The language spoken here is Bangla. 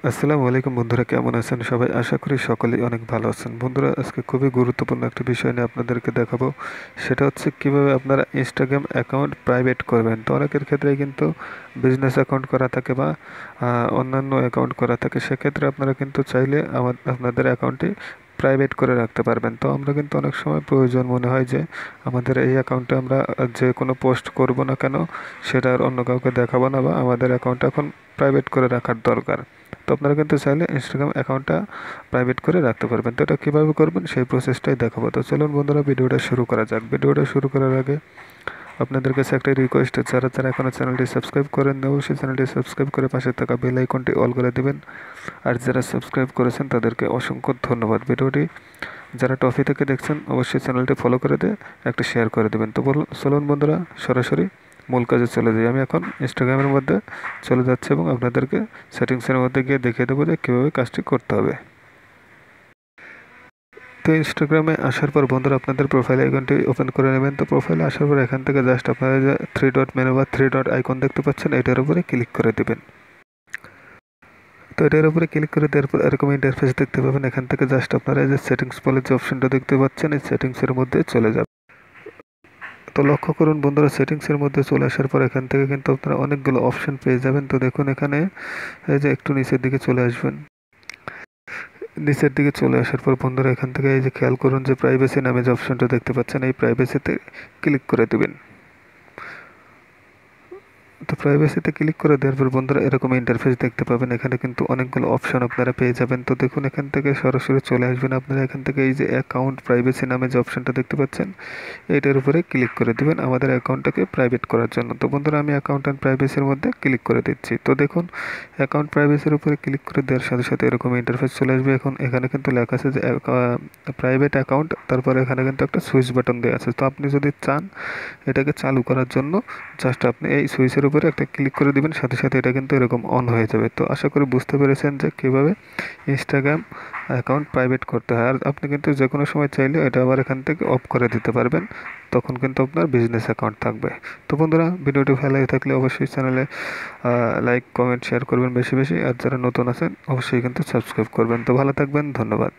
আসসালামু আলাইকুম বন্ধুরা, কেমন আছেন সবাই? আশা করি সকলেই অনেক ভালো আছেন। বন্ধুরা, আজকে খুবই গুরুত্বপূর্ণ একটা বিষয় নিয়ে আপনাদেরকে দেখাবো। সেটা হচ্ছে কিভাবে আপনারা ইনস্টাগ্রাম অ্যাকাউন্ট প্রাইভেট করবেন। তো অনেকের ক্ষেত্রেই কিন্তু বিজনেস অ্যাকাউন্ট করা থাকে বা অন্যান্য অ্যাকাউন্ট করা থাকে। সেক্ষেত্রে আপনারা কিন্তু চাইলে আপনাদের অ্যাকাউন্টটি প্রাইভেট করে রাখতে পারবেন। তো আমরা কিন্তু অনেক সময় প্রয়োজন মনে হয় যে আমাদের এই অ্যাকাউন্টে আমরা যে কোনো পোস্ট করব না কেন সেটা আর অন্য কাউকে দেখাবো না, বা আমাদের অ্যাকাউন্ট এখন প্রাইভেট করে রাখার দরকার। তো আপনারা কিন্তু চাইলে ইনস্টাগ্রাম অ্যাকাউন্টটা প্রাইভেট করে রাখতে পারবেন। তো এটা কীভাবে করবেন সেই প্রসেসটাই দেখাবো। তো চলুন বন্ধুরা, ভিডিওটা শুরু করা যাক। ভিডিওটা শুরু করার আগে আপনাদের কাছে একটা রিকোয়েস্ট, যারা যারা এখনও চ্যানেলটি সাবস্ক্রাইব করেন না, অবশ্যই চ্যানেলটি সাবস্ক্রাইব করে পাশে থাকা বেল আইকনটি অল করে দেবেন। আর যারা সাবস্ক্রাইব করেছেন তাদেরকে অসংখ্য ধন্যবাদ। ভিডিওটি যারা টফি থেকে দেখছেন অবশ্যই চ্যানেলটি ফলো করে দিয়ে একটা শেয়ার করে দেবেন। তো চলুন বন্ধুরা, সরাসরি মূল কাজে চলে যাই। আমি এখন ইনস্টাগ্রামের মধ্যে চলে যাচ্ছি এবং আপনাদেরকে সেটিংসের মধ্যে গিয়ে দেখিয়ে দেবো যে কীভাবে কাজটি করতে হবে। তো ইনস্টাগ্রামে আসার পর বন্ধুরা আপনাদের প্রোফাইল আইকনটি ওপেন করে নেবেন। তো প্রোফাইলে আসার পর এখান থেকে জাস্ট আপনারা যে থ্রি ডট মেনু বা থ্রি ডট আইকন দেখতে পাচ্ছেন, এটার উপরে ক্লিক করে দেবেন। তো এটার উপরে ক্লিক করে দেওয়ার পর এরকম ইন্টারফেস দেখতে পাবেন। এখান থেকে জাস্ট আপনারা এই যে সেটিংস বলে যে অপশনটা দেখতে পাচ্ছেন, এই সেটিংসের মধ্যে চলে যাবেন। তো লক্ষ্য করুন বন্ধুরা, সেটিংসের মধ্যে চলে আসার পর এখান থেকে কিন্তু আপনারা অনেকগুলো অপশন পেয়ে যাবেন। তো দেখুন এখানে এই যে একটু নিচের দিকে চলে আসবেন। নিচের দিকে চলে আসার পর বন্ধুরা এখান থেকে এই যে খেয়াল করুন যে প্রাইভেসি নামে যে অপশনটা দেখতে পাচ্ছেন, এই প্রাইভেসিতে ক্লিক করে দেবেন। তো প্রাইভেসিতে ক্লিক করে দেওয়ার পর বন্ধুরা এরকম ইন্টারফেস দেখতে পাবেন। এখানে কিন্তু অনেকগুলো অপশন আপনারা পেয়ে যাবেন। তো দেখুন এখান থেকে সরাসরি চলে আসবেন আপনারা। এখান থেকে এই যে অ্যাকাউন্ট প্রাইভেসি নামে যে অপশনটা দেখতে পাচ্ছেন, এইটার উপরে ক্লিক করে দিবেন আমাদের অ্যাকাউন্টটাকে প্রাইভেট করার জন্য। তো বন্ধুরা আমি অ্যাকাউন্ট অ্যান্ড প্রাইভেসির মধ্যে ক্লিক করে দিচ্ছি। তো দেখুন অ্যাকাউন্ট প্রাইভেসির উপরে ক্লিক করে দেওয়ার সাথে সাথে এরকম ইন্টারফেস চলে আসবে। এখন এখানে কিন্তু লেখা আছে যে প্রাইভেট অ্যাকাউন্ট, তারপরে এখানে কিন্তু একটা সুইচ বাটন দেওয়া আছে। তো আপনি যদি চান এটাকে চালু করার জন্য জাস্ট আপনি এই সুইচের উপরে একটা ক্লিক করে দিবেন, সাথে সাথে এটা কিন্তু এরকম অন হয়ে যাবে। তো আশা করি বুঝতে পেরেছেন যে কীভাবে ইনস্টাগ্রাম অ্যাকাউন্ট প্রাইভেট করতে হয়। আর আপনি কিন্তু যে কোনো সময় চাইলে এটা আবার এখান থেকে অফ করে দিতে পারবেন, তখন কিন্তু আপনার বিজনেস অ্যাকাউন্ট থাকবে। তো বন্ধুরা, ভিডিওটি ভালো লাগে থাকলে অবশ্যই চ্যানেলে লাইক কমেন্ট শেয়ার করবেন বেশি বেশি। আর যারা নতুন আছেন অবশ্যই কিন্তু সাবস্ক্রাইব করবেন। তো ভালো থাকবেন, ধন্যবাদ।